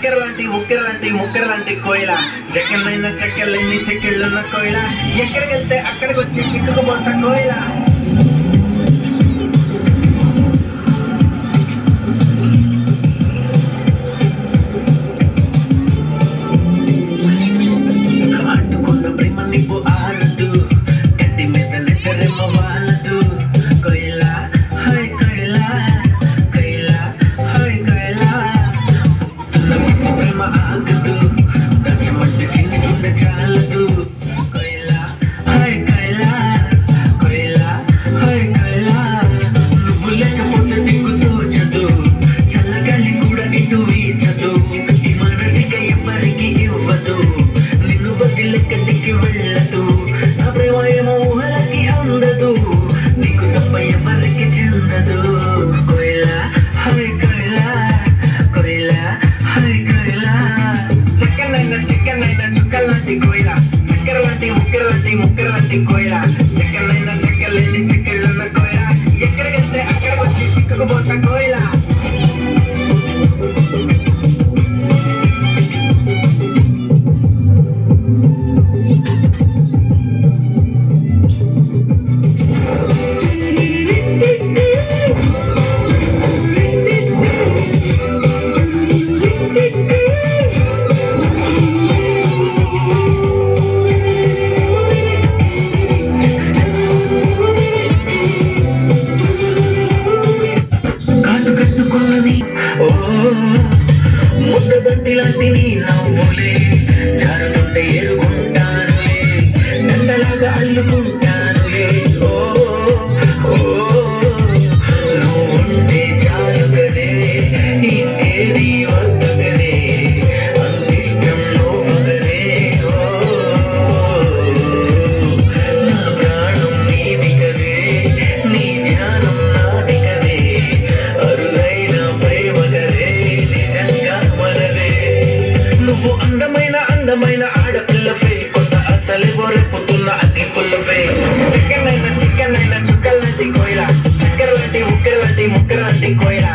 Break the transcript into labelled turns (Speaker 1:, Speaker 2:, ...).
Speaker 1: చక్కెర లాంటి ముక్కెర లాంటి కోయిల, జక్కలైన చెక్కలైన చెక్కిళ్ళున్న కోయిల, ఎక్కడికి వెళ్తే అక్కడికి వచ్చి చిక్కుకుపోతా కోయిల. అంటుకున్న ప్రేమ నిప్పు ఆరదు, గడ్డి మీద నిద్రేమో వాలదు. కోయిల హాయ్ కోయిల, కోయిల హాయ్ కోయిల, పిచ్చి ప్రేమ ఆగదు, దచ్చమంటే చిన్న గుండె చాలదు. కోయిల హాయ్ కోయిల, కోయిల హాయ్ కోయిల, నువ్వు లేకపోతే దిక్కు తోచదు, చల్లగాలి కూడా ఇటు వీచదు, ఈ మనసిక ఎవరికి ఇవ్వదు, నిన్ను వదిలెక్కడికి వెళ్ళదు, నా ప్రేమ ఏమో ఊహలకి అందదు, నీకు తప్ప ఎవరికి చెందదు. కోయిల హాయ్ కోయిల, కోయిల హాయ్ కోయిల, చక్కనైన చుక్కలాంటి కోయిల, చక్కెర లాంటి ముక్కెర లాంటి కోయిల, చక్కనైన చెక్కలేని చెక్కిళ్ళన్న కోయిల, ఎక్కడికెళ్తే అక్కడ వచ్చి చిక్కుకుపోతా కోయిల. ముద్దబంతి లాంటి నీ నవ్వులే, జారుతుంటే ఎరుగుంటానులే, దండలాగా అల్లుకుంటానులే. ఓ నువ్వుంటే చాలుగనే, ఇంకేది వద్దగనే, అందిష్టం నువ్వుగనే. నా ప్రాణం నీదిగనే, నీ ధ్యానం నాదిగనే, అరుదైన ప్రేమగనే, నిజంగా మనదే. నువ్వు అందమైన ఆడపిల్లవే, కొత్త అసలే రేపుతున్న అతి పుల్లవే, చిక్కనైన చుక్కలాంటి కోయిల, చక్కెర లాంటి ముక్కెర లాంటి కోయిల,